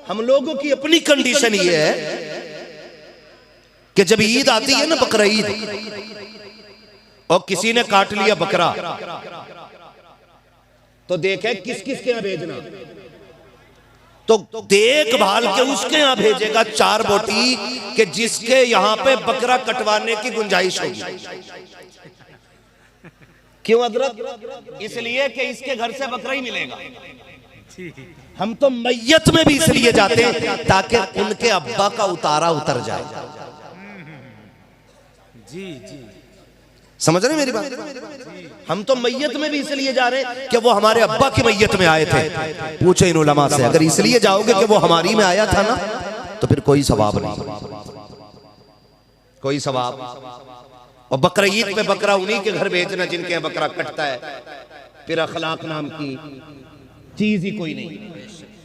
हम लोगों की अपनी कंडीशन ये है कि जब ईद आती है ना, बकरा ईद, और किसी ने काट लिया बकरा, तो देखे किस किस के यहां भेजना, तो देखभाल के उसके यहां भेजेगा 4 बोटी कि जिसके यहां पे बकरा कटवाने की गुंजाइश होगी। क्यों हजरत? इसलिए कि इसके घर से बकरा ही मिलेगा। हम तो मैयत में भी इसलिए जाते हैं ताकि उनके अब्बा का उतारा उतर जाए। जी जी, समझ रहे मेरी बात? हम तो मैयत में भी इसलिए जा रहे हैं कि वो हमारे अब्बा की मैयत में आए थे। पूछे इन उलमा से, अगर इसलिए जाओगे कि वो हमारी में आया था ना, तो फिर कोई सवाब नहीं, कोई सवाब। और बकरा ईद पे बकरा उन्हीं के घर भेजना जिनके यहाँ बकरा कटता है, फिर अखलाक नाम की चीज ही कोई नहीं।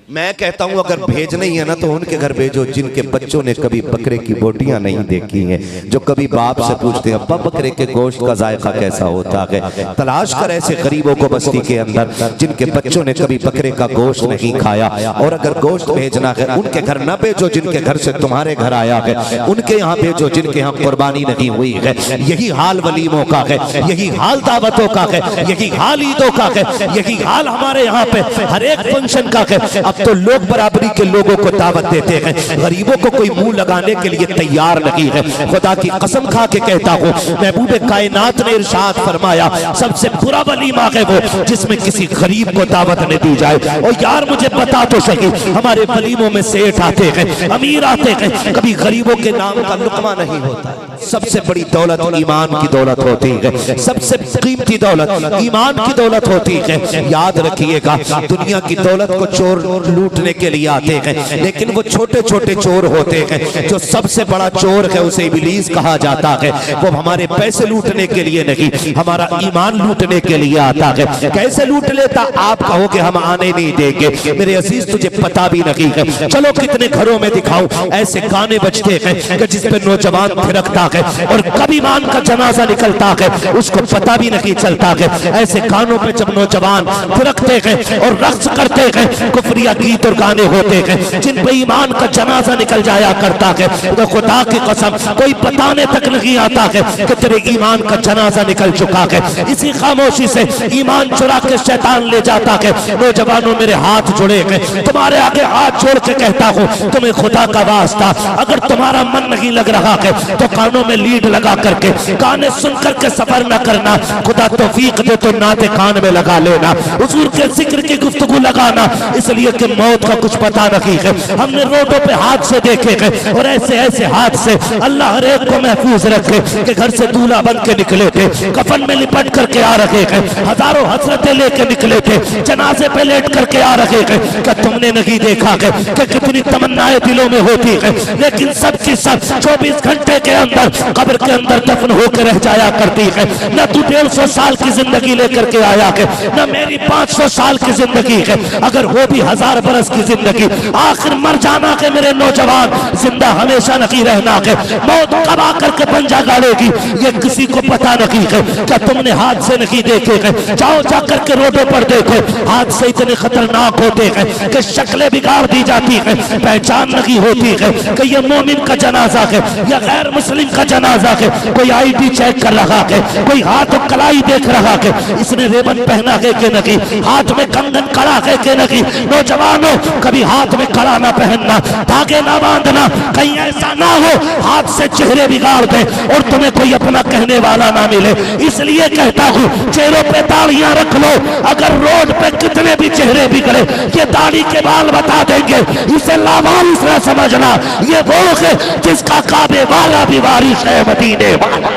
मैं कहता हूं अगर भेजना ही है ना, तो उनके घर भेजो जिनके बच्चों ने कभी बकरे की बोटियां नहीं देखी हैं, जो कभी बाप से पूछते हैं अब्बा बकरे के गोश्त का जायका कैसा होता है। तलाश कर ऐसे गरीबों को बस्ती के अंदर जिनके बच्चों ने कभी बकरे का गोश्त नहीं खाया। और अगर गोश्त भेजना है, उनके घर न भेजो जिनके घर से तुम्हारे घर आया है, उनके यहाँ भेजो जिनके यहाँ कुर्बानी नहीं हुई है। यही हाल वलीमों का है, यही हाल दावतों का है, यही हाल ईदों का है, यही हाल हमारे यहाँ पे हर एक फंक्शन का है। अब तो लोग बराबरी के लोगों को दावत देते हैं, गरीबों को कोई मुंह लगाने के लिए तैयार नहीं है। खुदा की कसम खा के कहता हूँ, महबूब कायनात ने इरशाद फरमाया सबसे बुरा वलीमा है वो जिसमें किसी गरीब को दावत न दी जाए। और यार मुझे बता तो सही, हमारे वलीमों में सेठ आते हैं, अमीर आते हैं, कभी गरीबों के नाम का लुकमा नहीं होता। सबसे बड़ी दौलत ईमान की दौलत होती है, सबसे कीमती दौलत ईमान की दौलत होती है। याद रखिएगा, दुनिया की दौलत को चोर लूटने के लिए आते हैं, लेकिन वो छोटे छोटे चोर होते हैं। जो सबसे बड़ा चोर है उसे इब्लीस कहा जाता है। वो हमारे पैसे लूटने के लिए नहीं, हमारा ईमान लूटने के लिए आता है। कैसे लूट लेता? आप कहोगे हम आने नहीं देंगे। मेरे अजीज तुझे पता भी नहीं है। चलो कितने घरों में दिखाऊं ऐसे गाने बजते हैं जिसपे नौजवान थिरकता है और कभी ईमान का जनाजा निकलता है उसको पता भी नहीं चलता है। ऐसे गानों पे जब नौजवान थिरकते हैं और रक्स करते हैं, कुफरिया गीत और गाने होते हैं जिन पे ईमान का जनाजा निकल जाया करता है, तो खुदा की कसम कोई बताने तक नहीं आता है कि तेरे ईमान का जनाजा निकल चुका है। इसी खामोशी से ईमान चुरा के शैतान ले जाता है। नौजवानों मेरे हाथ जुड़े हैं, तुम्हारे आगे हाथ जोड़ के कहता हूँ, तुम्हें खुदा का वास्ता अगर तुम्हारा मन नहीं लग रहा है तो कानों में लीड लगा करके गाने सुन करके सफर न करना। खुदा तौफीक दे तो नाते कान में लगा लेना, हुजूर के जिक्र की गुफ्तगू लगाना, इसलिए कि मौत का कुछ पता नहीं है। हमने रोडों पे हादसे देखे हैं और ऐसे ऐसे हादसे अल्लाह हर एक को महफूज रखे कि घर से दूल्हा बन के निकले थे, कफन में लिपट करके आ रहे हैं, हजारों हसरतें लेके निकले थे, जनाजे पे लेट करके आ रहे हैं। क्या तुमने नहीं देखा है कि कितनी तमन्नाएं दिलों में होती है, लेकिन सबकी सब 24 घंटे के अंदर कब्र के अंदर दफन होकर रह जाया करती है। न तू 150 साल की जिंदगी लेकर के आया है, न मेरी 500 साल की जिंदगी है, अगर वो भी 1000 बरस की जिंदगी, आखिर मर जाना है मेरे नौजवान, जिंदा हमेशा नहीं रहना है। मौत कब आकर के पंजा गाड़ेगी ये किसी को पता नहीं है। क्या तुमने हादसे नहीं देखे हैं? जाओ जाकर के रोडों पर देखो, हादसे इतने खतरनाक होते हैं कि शक्लें बिगाड़ दी जाती है, पहचान नहीं होती है कि ये मोमिन का जनाजा है या गैर मुस्लिम का जनाजा है। कोई आईडी चेक कर रहा है, कोई हाथ कलाई देख रहा है, इसने रेबन पहना है कि नहीं, हाथ में कंगन कड़ा है कि नहीं। नौजवानों कभी हाथ में कड़ा ना पहनना, धागे ना बांधना, कहीं ऐसा ना हो हाथ से चेहरे बिगाड़ दे और तुम्हें कोई अपना कहने वाला ना मिले। इसलिए कहता हूँ चेहरों पे दाढ़ियां रख लो, अगर रोड पे कितने भी चेहरे बिगड़े ये दाढ़ी के बाल बता देंगे। इसे लावारिस ना समझना, ये वो है जिसका काबे वाला भी वारिस है मदीने वाला।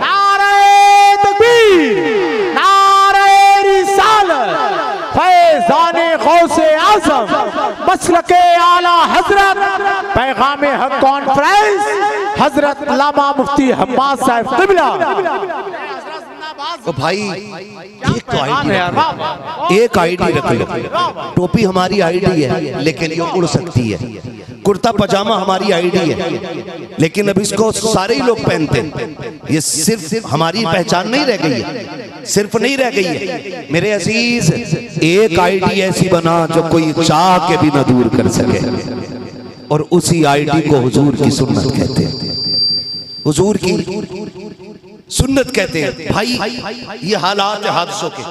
नारे तकबीर, नारे रिसालत, फैज़ाने गौसे आज़म, मसलके आला हजरत, पैगामे हक कॉन्फ्रेंस, हजरत अल्लामा मुफ्ती हम्माद साहब क़िबला। तो भाई एक आईडी रख लो। टोपी हमारी आईडी है लेकिन ये उड़ सकती है, कुर्ता पजामा हमारी आईडी है लेकिन अब इसको सारे ही लोग पहनते हैं। ये सिर्फ हमारी पहचान नहीं रह गई है, सिर्फ नहीं रह गई है मेरे अजीज, एक आईडी ऐसी बना जो कोई चाह के भी ना दूर कर सके, और उसी आईडी को हुजूर की सुन्नत कहते हैं। हुजूर की सुन्नत कहते हैं। भाई ये हालात हादसों के,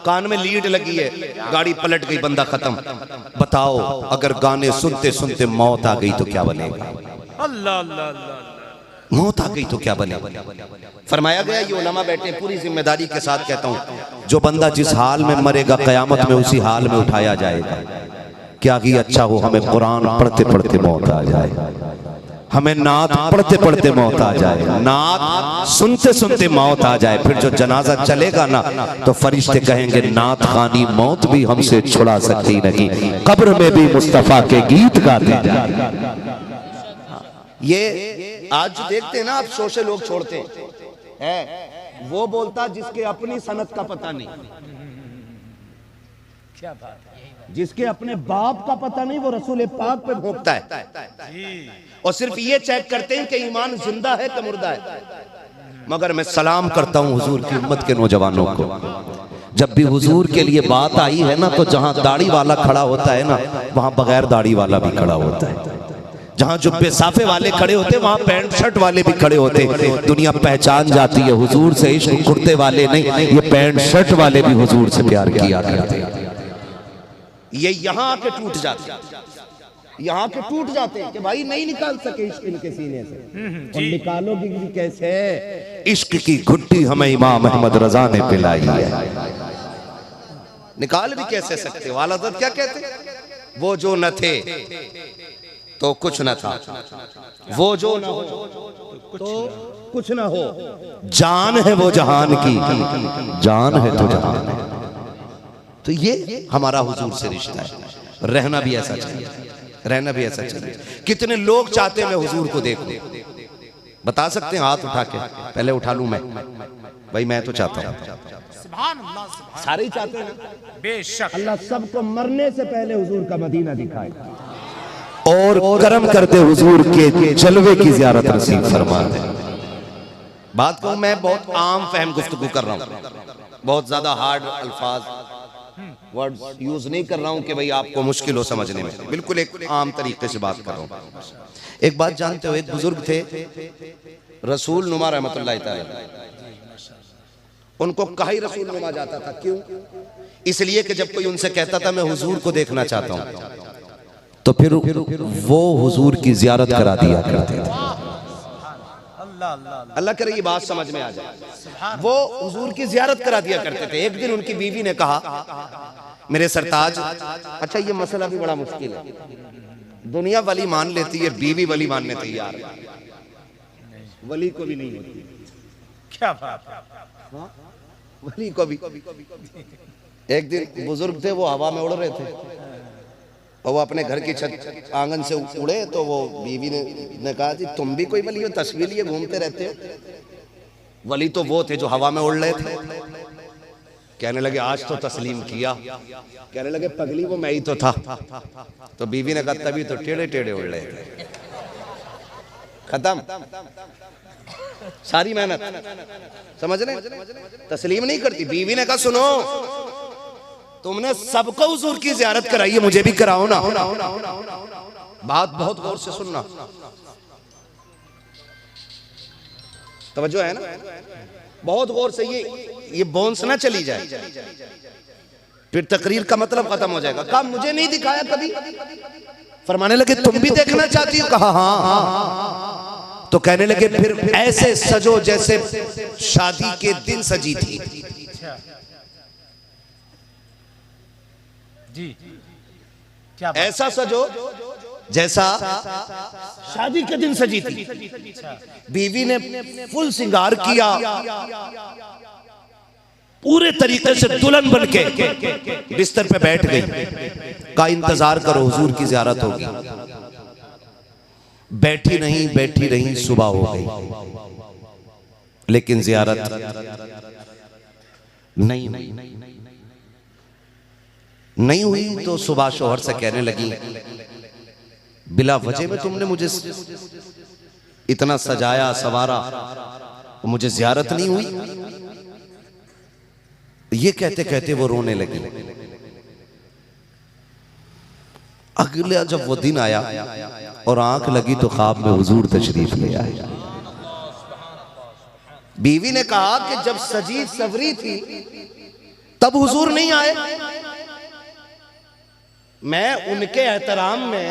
कान में लीड लगी है, गाड़ी पलट गई, बंदा खत्म। बताओ अगर गाने सुनते सुनते मौत आ गई तो क्या बनेगा? अल्लाह अल्लाह अल्लाह, मौत आ गई तो क्या बनेगा? फरमाया गया, ये उलमा बैठे, पूरी जिम्मेदारी के साथ कहता हूं, जो बंदा जिस हाल में मरेगा कयामत में उसी हाल में उठाया जाएगा। क्या ही अच्छा हो हमें कुरान पढ़ते पढ़ते मौत आ जाए, हमें नात पढ़ते पढ़ते मौत आ जाए, नात सुनते सुनते मौत आ जाए। फिर जो जनाजा चलेगा ना तो फरिश्ते कहेंगे नात खानी मौत भी हमसे छुड़ा सकती नहीं, कब्र में भी मुस्तफा के गीत गाते जाए। ये आज जो देखते हैं ना आप, शो से लोग छोड़ते हैं, वो बोलता जिसके अपनी सनत का पता नहीं, क्या बात है, जिसके अपने बाप का पता नहीं वो रसूल पाक पे भोंकता है, और सिर्फ ये चेक करते हैं कि ईमान जिंदा है कि मुर्दा है। मगर मैं सलाम करता हूं हुजूर की उम्मत के नौजवानों को, जब भी हुजूर के लिए बात आई है ना तो जहां दाढ़ी वाला खड़ा होता है ना वहां बगैर दाढ़ी वाला भी खड़ा होता है, जहां जुब्बे साफे वाले खड़े होते वहां पैंट शर्ट वाले भी खड़े होते। दुनिया पहचान जाती है हुजूर से इश्क कुर्ते वाले नहीं, ये पैंट शर्ट वाले भी हुजूर से प्यार किया करते हैं। ये यहाँ आके टूट जाते हैं, यहाँ के टूट जाते हैं कि भाई नहीं निकाल सके इश्क इनके सीने से, और निकालोगे भी कैसे? इश्क की घुट्टी हमें इमाम अहमद रजा ने पिलाई है, निकाल भी कैसे सकते? वाला तो क्या कहते, वो जो न थे तो कुछ न था, वो जो न हो तो कुछ न हो, जान है वो जहान की, जान है तो जहान है। तो ये हमारा हुजूर से रिश्ता है, रहना भी ऐसा चाहिए, रहना भी ऐसा चाहिए। कितने लोग चाहते हैं मैं हुजूर को देखूं, बता सकते हैं हाथ उठा के? पहले उठा लूं मैं, भाई मैं तो चाहता हूं, सारे ही चाहते हैं ना, बेशक। अल्लाह सबको मरने से पहले हुजूर का मदीना दिखाए और करम करते हुजूर के जलवे की ज़ियारत नसीब फरमा दे। बात कहूं मैं बहुत आम फहम गुफ्तगू कर रहा हूं, बहुत ज्यादा हार्ड अल्फाज वर्ड्स यूज नहीं कर रहा हूं कि भाई आपको मुश्किल हो समझने में, बिल्कुल एक आम तरीके से बात कर रहा हूं। एक बात जानते हो, एक बुजुर्ग थे रसूल नुमा रहमतुल्लाह तआला, उनको कहा ही रसूल नुमा जाता था। क्यों? इसलिए कि जब कोई उनसे कहता था मैं हुजूर को देखना चाहता हूं तो फिर वो हुजूर की जियारत करा दिया करते थे। अल्लाह करे ये बात समझ में आ जाए, वो हुजूर की जियारत करा दिया करते थे। एक दिन उनकी बीवी ने कहा मेरे सरताज, अच्छा ये मसला भी बड़ा मुश्किल है, दुनिया वली मान लेती है, बीवी वली मानने तैयार, वली को भी नहीं होती। क्या बात है, वली को भी। एक दिन बुजुर्ग थे, वो हवा में उड़ रहे थे और वो अपने घर की छत आंगन से उड़े तो वो बीवी ने कहा जी तुम भी कोई वली हो, तस्वीर लिए घूमते रहते हो? वली तो वो थे जो हवा में उड़ रहे थे। कहने लगे आज तो तस्लीम किया, कहने लगे पगली वो मैं ही तो था। तो बीवी ने कहा तभी तो टेढ़े टेढ़े उड़ रहे थे। खत्म सारी मेहनत, समझ रहे? तस्लीम नहीं करती। बीवी ने कहा सुनो तुमने सबको हुजूर की ज़ियारत कराई है, मुझे भी कराओ ना। बात बहुत गौर से सुनना, तवज्जो है ना, बहुत गौर से। ये बोन्स ना चली जाए, फिर तकरीर का मतलब खत्म हो जाएगा। कहा मुझे नहीं दिखाया कभी। फरमाने लगे तुम भी देखना चाहती हो? कहा हाँ। तो कहने लगे फिर ऐसे सजो जैसे शादी के दिन सजी थी। जी क्या ऐसा सजो जैसा शादी के दिन सजी थी। बीवी ने फुल सिंगार किया, पूरे तरीके से दुल्हन बन के बिस्तर पे बैठ गई। का इंतजार करो हुजूर की ज़ियारत होगी। बैठी नहीं सुबह हो गई, लेकिन ज़ियारत नहीं हुई। तो सुबह शोहर से कहने लगी बिला वजह में तुमने मुझे इतना सजाया सवारा, मुझे ज़ियारत नहीं हुई। ये कहते कहते वो रोने लगी। अगला जब वो दिन आया और आंख लगी तो ख्वाब में हुजूर तशरीफ ले आए। बीवी ने कहा कि जब सजी सवरी थी तब हुजूर नहीं आए। मैं उनके एहतराम में,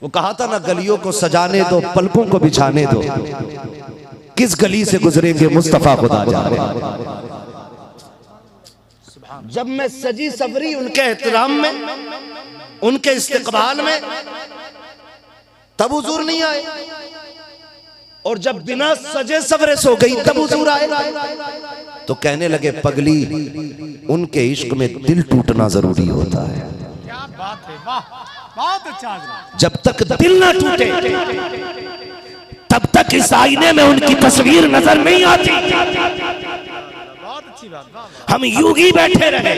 वो कहा था ना, गलियों को सजाने दो, पलकों को बिछाने दो, किस गली से गुजरेंगे मुस्तफा खुदा जाने। जब मैं सजी सवरी उनके एहतराम में, उनके इस्तिकबाल में, तब हुजूर नहीं आए। और जब बिना सजे सवरे सो गई तब हुजूर आए। तो कहने लगे, पगली, उनके इश्क में दिल टूटना जरूरी होता है। क्या बात है, वाह, बहुत अच्छा। जब तक दिल ना टूटे तब तक इस आईने में उनकी तस्वीर नजर नहीं आती। बहुत अच्छी बात। हम यूं ही बैठे रहे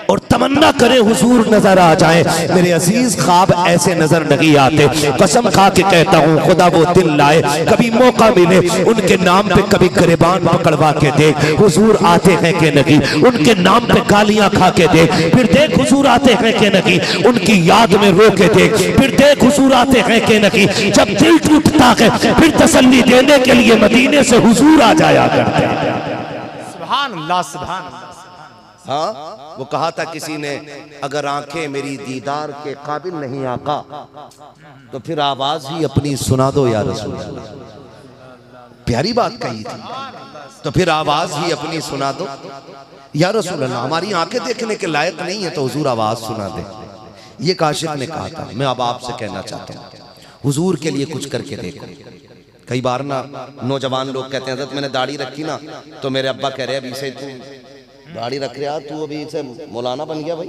और तमन्ना करें हुजूर नजर आ जाए। मेरे अजीज, ख्वाब ऐसे नजर नहीं आते। कसम खा के कहता हूँ, खुदा वो दिल लाए, कभी मौका मिले उनके नाम पे कभी गिरबान पकड़वा के देख, हुजूर आते हैं कि नहीं। उनके नाम पे गालियां खा के देख, फिर देख हुजूर आते हैं कि नहीं। उनकी याद में रो के देख, फिर देख हुजूर आते हैं कि नहीं। जब दिल टूटता है फिर तसल्ली देने के लिए मदीने से हुजूर आ जाया करते हैं। सुभान अल्लाह, सुभान अल्लाह। हाँ, वो कहा था किसी ने, अगर आंखें मेरी दीदार के काबिल नहीं आका, तो फिर आवाज ही अपनी सुना दो या रसूल अल्लाह। प्यारी बात कही थी। तो फिर आवाज ही अपनी सुना दो या रसूल अल्लाह। हमारी आंखें देखने के लायक नहीं है तो हुजूर आवाज सुना दे। ये काशिफ ने कहा था। मैं अब आपसे कहना चाहता हूँ, हुजूर के लिए कुछ करके देखो। कई बार ना नौजवान लोग कहते हैं, हज़रत मैंने दाढ़ी रखी ना तो मेरे अब्बा कह रहे हैं, अभी से तू दाढ़ी रख रहा, तू अभी से मौलाना बन गया भाई।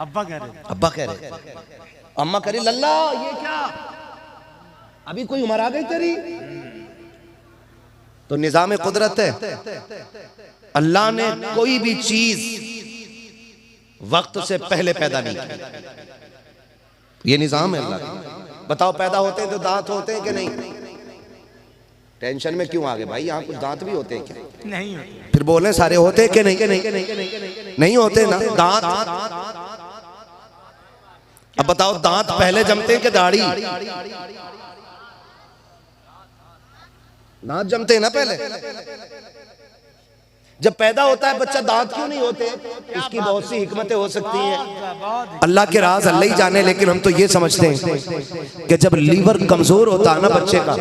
अब्बा कह रहे, अब्बा कह रहे, अम्मा कह रही, लल्ला ये क्या, अभी कोई उम्र आ गई तेरी। तो निजाम कुदरत है, अल्लाह ने कोई भी चीज वक्त से पहले पैदा नहीं की। ये निजाम है अल्लाह का। बताओ, पैदा होते हैं तो दांत होते हैं कि नहीं? टेंशन में क्यों आ गए भाई? यहाँ कुछ दांत भी होते हैं क्या? नहीं होते। फिर बोले सारे होते हैं कि नहीं? नहीं होते ना दांत। अब बताओ, दांत पहले जमते हैं कि दाढ़ी? दांत जमते हैं ना पहले। जब पैदा होता है बच्चा, दांत क्यों नहीं होते? इसकी बहुत सी हिकमतें हो सकती हैं, अल्लाह के राज अल्लाह ही जाने। लेकिन हम तो ये समझते हैं कि जब लीवर कमजोर होता है ना बच्चे का,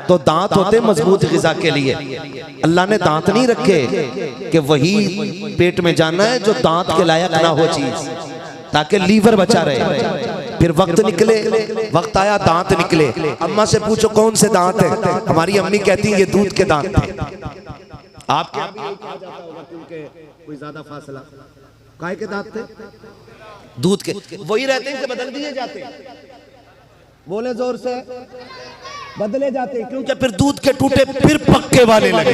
तो दांत होते मजबूत ग़िज़ा के लिए। अल्लाह ने दांत नहीं रखे कि वही पेट में जाना है जो दांत के लायक ना हो चीज, ताकि लीवर बचा रहे। फिर वक्त निकले, वक्त आया, दांत निकले। अम्मा से पूछो कौन से दांत है? हमारी अम्मी कहती है ये दूध के दांत थे। आपके कोई ज्यादा फासला काय के दांत थे? दूध के। वही रहते हैं कि बदल दिए जाते हैं? बोले जोर से, बदले जाते हैं। क्योंकि फिर दूध के टूटे फिर पक्के वाले लगे।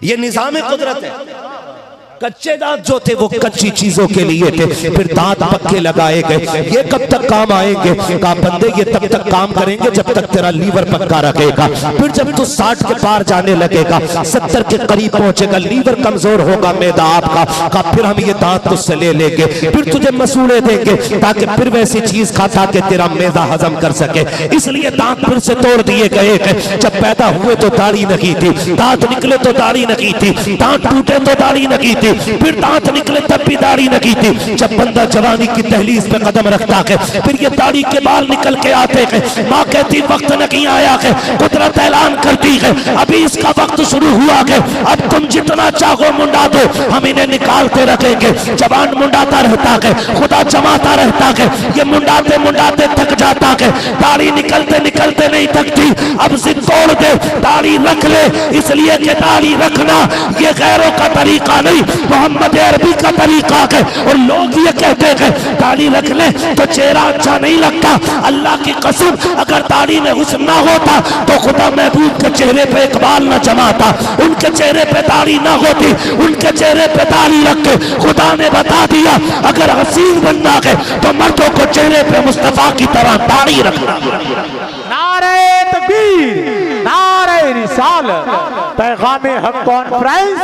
ये निजाम कुदरत है। कच्चे दांत जो थे वो कच्ची चीजों के लिए थे, फिर दांत पक्के लगाए गए। ये कब तक काम आएंगे? कहा बंदे ये तब तक काम करेंगे जब तक तेरा लीवर पक्का रखेगा। फिर जब तू 60 के पार जाने लगेगा, 70 के करीब पहुंचेगा, लीवर कमजोर होगा मैदा आपका, कहा फिर हम ये दांत तुझसे ले लेंगे, फिर तुझे मसूड़े देंगे ताकि फिर वैसी चीज खा ताकि तेरा मैदा हजम कर सके। इसलिए दांत फिर से तोड़ दिए गए। जब पैदा हुए तो दाढ़ी नहीं थी, दांत निकले तो दाढ़ी नहीं थी, दांत टूटे तो दाढ़ी नहीं थी, फिर दांत निकले तब भी दाढ़ी नहीं थी। जब बंदा जवानी की दहलीज पे कदम रखता है, फिर ये दाढ़ी के बाल निकल के आते हैं। माँ कहती वक्त नहीं आया है, कुदरत ऐलान करती है अभी इसका वक्त शुरू हुआ है, अब तुम जितना चाहो मुंडा दो, हम इन्हें निकालते रखेंगे। जवान मुंडाता रहता है, खुदा जमाता रहता है, ये मुंडाते मुंडाते थक जाता है, दाढ़ी निकलते निकलते नहीं थकती। अब जिद तोड़ दे, दाढ़ी रख ले, इसलिए कि दाढ़ी रखना ये गैरों का तरीका नहीं, मोहम्मद अरबी का तरीका है। और लोग ये कहते हैं दाढ़ी रख ले तो चेहरा अच्छा नहीं लगता। अल्लाह की कसम, अगर दाढ़ी में हुस्न ना होता तो खुदा महबूब के चेहरे पे इकबाल न जमाता। उनके चेहरे पे दाढ़ी ना होती, उनके चेहरे पे दाढ़ी रख के खुदा ने बता दिया अगर हसीन बनना है तो मर्दों को चेहरे पे मुस्तफा की तरह दाढ़ी रखना। नारे तकबीर, नारे रिसालत। पैगाम हक कॉन्फ्रेंस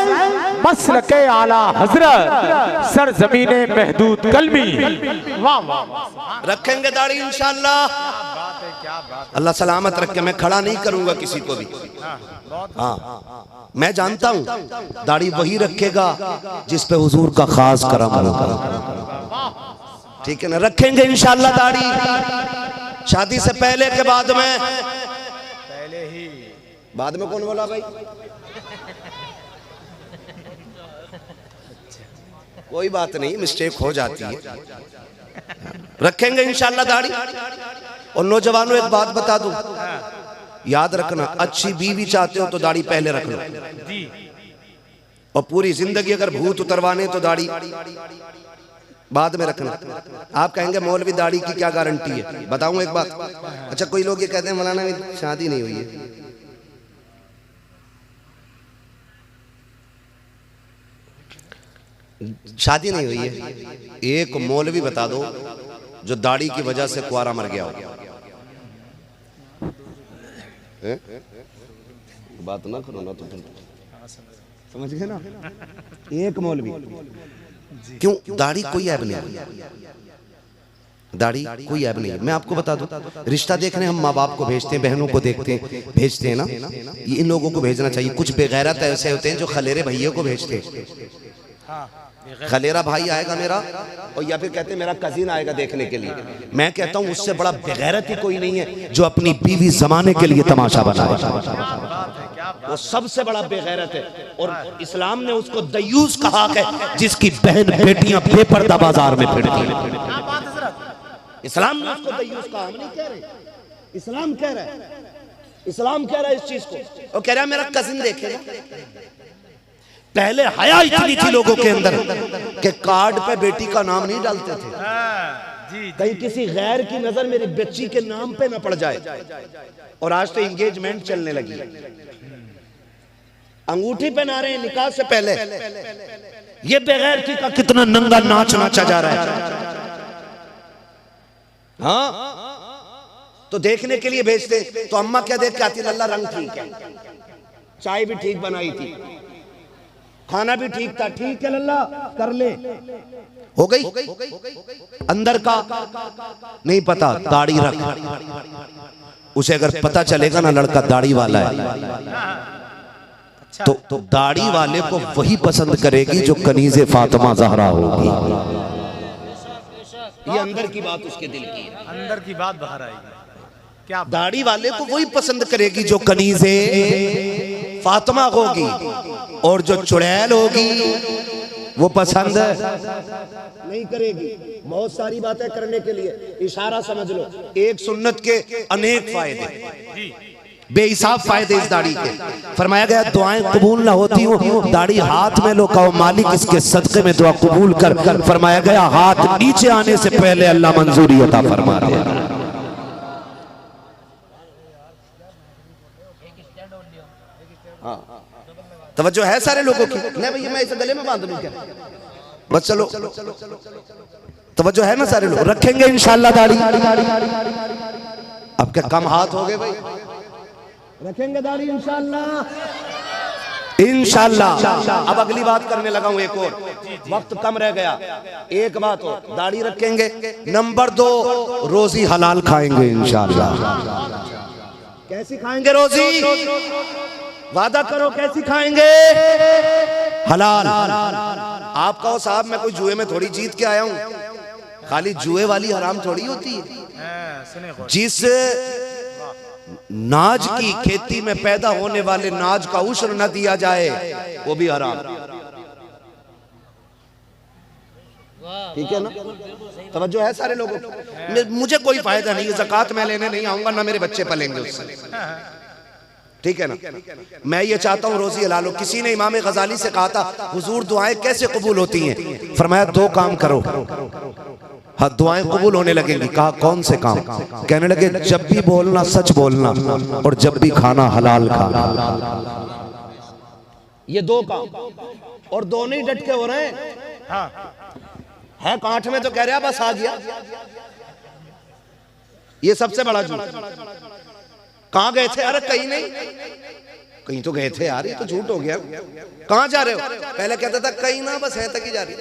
मसलके आला हजरत सरजमीने महदूद कलमी। वाह वाह वाह, रखेंगे दाढ़ी इंशाअल्लाह। बात है, क्या बात अल्लाह सलामत रखे। मैं खड़ा नहीं करूंगा किसी को भी। हाँ, मैं जानता हूँ दाढ़ी वही रखेगा जिस पे हुजूर का खास करम होगा। ठीक है ना, रखेंगे इंशाअल्लाह दाढ़ी। शादी से पहले के बाद में, पहले ही बाद में कौन बोला भाई? कोई बात नहीं, मिस्टेक हो जाती है। रखेंगे इंशाअल्लाह दाढ़ी। और नौजवानों एक बात बता दूं, याद रखना, अच्छी बीवी चाहते हो तो दाढ़ी पहले रख लो। और पूरी जिंदगी अगर भूत उतरवाने तो दाढ़ी बाद में रखना। आप कहेंगे मौलवी दाढ़ी की क्या गारंटी है? बताऊं एक बात। अच्छा, कोई लोग ये कहते हैं मौलाना मेरी शादी नहीं हुई है। शादी नहीं हुई है, एक मौलवी बता दो जो दाढ़ी की वजह से कुआरा मर गया हो। बात ना करो ना, तो समझ गए ना? एक मौलवी। क्यों? दाढ़ी कोई ऐब नहीं, दाढ़ी कोई ऐब नहीं है। मैं आपको बता दूं, रिश्ता देखने हम माँ बाप को भेजते हैं, बहनों को भेजते हैं ना, ये इन लोगों को भेजना चाहिए। कुछ बेगैरत ऐसे होते हैं जो खलेरे भैया को भेजते हैं। खलेरा भाई आएगा मेरा, और या फिर कहते हैं मेरा कजिन आएगा देखने के लिए। मैं कहता हूं उससे बड़ा बेगैरत ही कोई नहीं है जो अपनी बीवी जमाने के लिए तमाशा बनाए। वो सबसे बड़ा बेगैरत है। और इस्लाम ने उसको दयूस कहा है जिसकी बहन बेटियां बेपर्दा बाजार में फिरती हैं। इस्लाम ने उसको दयूस कहा, हम नहीं कह रहे, इस्लाम कह रहा है। इस्लाम कह रहा है इस चीज को, और कह रहा है मेरा कजिन देखेगा। पहले हया इतनी थी लोगों के अंदर कि कार्ड पे बेटी का नाम नहीं डालते थे, कहीं किसी गैर की नजर मेरी बच्ची के नाम पे न पड़ जाए। और आज तो एंगेजमेंट चलने लगी, अंगूठी पहना रहे हैं निकाह से पहले। ये बेगैरती का कितना नंगा नाच नाचा जा रहा है। हाँ, तो देखने के लिए भेजते तो अम्मा क्या देख के आती? लल्ला रंग ठीक है, चाय भी ठीक बनाई थी, खाना भी ठीक था, ठीक है लल्ला कर ले, हो गई। अंदर का नहीं पता, दाढ़ी रख। उसे अगर पता चलेगा ना लड़का दाढ़ी वाला है, तो दाढ़ी वाले को वही पसंद करेगी जो कनीज़े फातिमा ज़हरा होगी। ये अंदर की बात उसके दिल की है, अंदर की बात बाहर आएगी। क्या दाढ़ी वाले को वही पसंद करेगी जो कनीज़े फातिमा होगी, और जो चुड़ैल होगी वो पसंद नहीं करेगी। बहुत सारी बातें करने के लिए इशारा समझ लो। एक सुन्नत के अनेक फायदे, बेहिसाब फायदे इस दाढ़ी के। फरमाया गया दुआएं कबूल ना होती हो, दाढ़ी हाथ में लो, कहो मालिक इसके सदक़े में दुआ कबूल कर। फरमाया गया हाथ नीचे आने से पहले अल्लाह मंजूरी अता फरमा दे। तवज्जो है सारे लोगों की? नहीं भैया मैं इसे गले में बांध दूं क्या? बस चलो, तवज्जो है ना सारे लोग? रखेंगे इंशाअल्लाह दाढ़ी। अब क्या कम हाथ हो गए भाई? रखेंगे दाढ़ी इंशाअल्लाह। इंशाअल्लाह। अब अगली बात करने लगा हूं, एक और, वक्त कम रह गया। एक बात हो, दाढ़ी रखेंगे। नंबर 2, रोजी हलाल खाएंगे इंशाअल्लाह। कैसी खाएंगे रोजी? वादा करो कैसी खाएंगे? हलाल। आप कहो साहब मैं कोई जुए में थोड़ी जीत के आया हूं। खाली जुए वाली हराम थोड़ी होती है। जिस नाज की खेती में पैदा होने वाले नाज का उश्र न दिया जाए वो भी हराम। ठीक है ना? तवज्जो है सारे लोगों? मुझे कोई फायदा नहीं है, ज़कात मैं लेने नहीं आऊंगा, ना मेरे बच्चे पलेंगे उससे। ठीक है ना? मैं ये चाहता हूँ रोजी हलाल हो। किसी ने इमाम गजाली से कहा था हुजूर दुआएं कैसे कबूल होती हैं? फरमाया 2 काम करो, हाँ दुआएं कबूल होने लगेंगी। कहा कौन से काम? कहने लगे जब भी बोलना सच बोलना, और जब भी खाना हलाल खाना। ये 2 काम, और दोनों ही डट के हो रहे हैं। है कांठ में तो कह रहा बस आ गया। ये सबसे बड़ा झूठ। कहां गए थे? अरे कहीं नहीं, कहीं तो गए थे यार, ये तो झूठ हो गया। कहाँ जा रहे हो? पहले कहता था कहीं ना, बस है तक ही जा रही,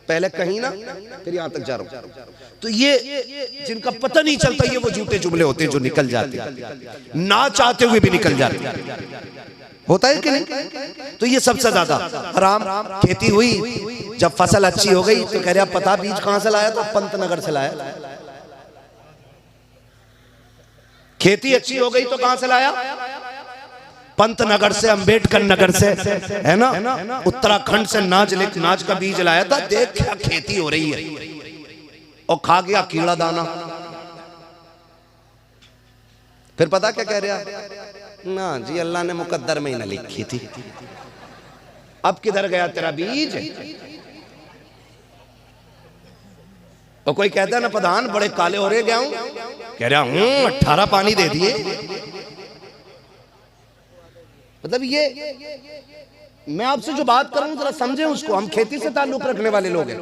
पहले कहीं ना फिर यहां तक जा रहा हूं। तो ये जिनका पता नहीं चलता, ये वो झूठे जुमले होते हैं जो निकल जाते हैं, ना चाहते हुए भी निकल जाते हैं। होता है कि नहीं? तो ये सबसे ज्यादा हराम। खेती हुई, जब फसल अच्छी हो गई तो कह रहे पता बीज कहां से लाया था? पंतनगर से लाया। खेती अच्छी हो गई तो कहां से लाया? पंतनगर से, अंबेडकर नगर से, है ना, उत्तराखंड से नाज का बीज लाया था। देख क्या खेती हो रही है, और खा गया कीड़ा दाना। फिर पता क्या कह रहा? ना जी, अल्लाह ने मुकद्दर में ही ना लिखी थी। अब किधर गया तेरा बीज? और कोई कहता है ना प्रधान बड़े काले हो रहे गया हूं, कह रहा हूं 18 पानी दे दिए। मतलब ये मैं आपसे जो बात कर रहा हूं जरा समझे उसको। हम खेती से ताल्लुक रखने वाले लोग हैं।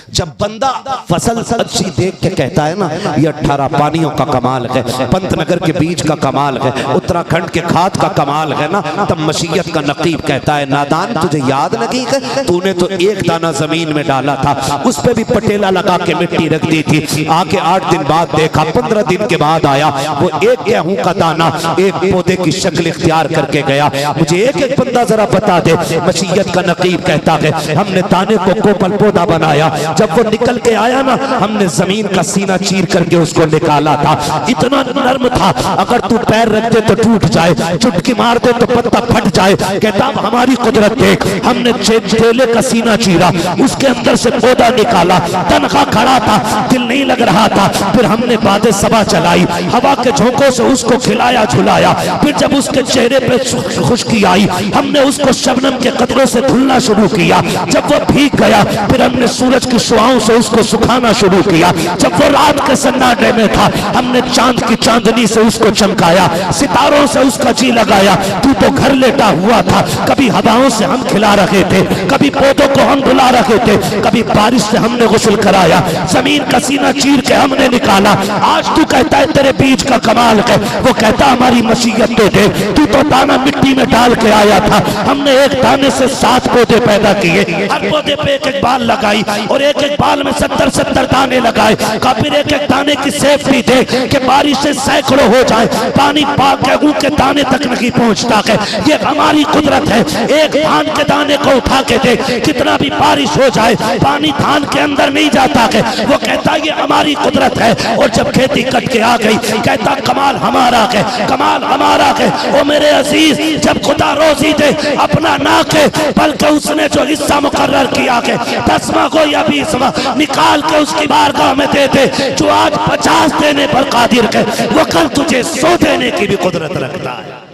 जब बंदा फसल अच्छी देख के कहता है ना ये 18 पानियों का कमाल है, पंतनगर के बीज का कमाल है, उत्तराखंड के खाद का कमाल है ना, तब मशीयत का नकीब कहता है नादान तुझे याद नहीं है, तूने तो एक दाना जमीन में डाला था, उस पे भी पटेला लगा के मिट्टी रख दी थी। आके 8 दिन बाद देखा, 15 दिन के बाद आया, वो एक गेहूं का दाना एक पौधे की शक्ल इख्तियार करके गया। मुझे एक एक बंदा जरा बता दे। मशीयत का नकीब कहता है हमने दाने को कोपल पौधा बनाया, जब वो निकल के आया ना, हमने जमीन का सीना चीर करके उसको निकाला था। इतना नर्म था, अगर तू पैर रख दे तो टूट जाए, चुटकी मार दे तो पत्ता फट जाए। कहता हमारी कुदरत देख, हमने चेले का सीना चीरा, उसके अंदर से पौधा निकाला, तनखा खड़ा था, दिल नहीं लग रहा था। फिर हमने बादे सबा चलाई, हवा के झोंकों से उसको खिलाया झुलाया। फिर जब उसके चेहरे पे खुश्की आई, हमने उसको शबनम के कतरों से धुलना शुरू किया। जब वो भीग गया, फिर हमने सूरज की शुआओं से उसको सुखाना शुरू किया। जब वो रात के सन्नाटे में था, हमने चांद की चांदनी से उसको चमकाया, सितारों से उसका जी लगाया। तू तो घर लेटा हुआ था, कभी हवाओं से हम खिला रहे थे, कभी पौधों को हम धुला रहे थे, कभी बारिश से हमने गुस्ल कराया, जमीन का सीना चीर के हमने निकाला। आज तू कहता है तेरे बीज का कमाल है, वो कहता हमारी मसीयत तो दे। तू तो दाना मिट्टी में डाल के आया था, हमने एक दाने से 7 पौधे पैदा किए, हर पौधे पे एक एक बाल लगाई और एक एक बाल में 70-70 दाने लगाए। फिर एक एक दाने की सेफ्टी दे कि बारिश से सैकड़ों हो जाए, पानी पाक के उनके दाने तक नहीं पहुंचता है। ये हमारी कुदरत है। एक धान के दाने को उठा के दे, कितना भी बारिश हो जाए पानी धान के अंदर नहीं जाता है। वो कहता ये हमारी कुदरत है। और जब खेती कट के आ गई, कहता कमाल हमारा है, कमाल हमारा है। ओ मेरे अजीज, जब खुदा रोजी दे अपना ना के, बल्कि उसने जो हिस्सा मुकर्रर किया है 10वां को या 20वां निकाल के उसकी बारगाह में दे दे। जो आज 50 देने पर कादिर है, वो कल तुझे 100 देने की भी कुदरत रखता है।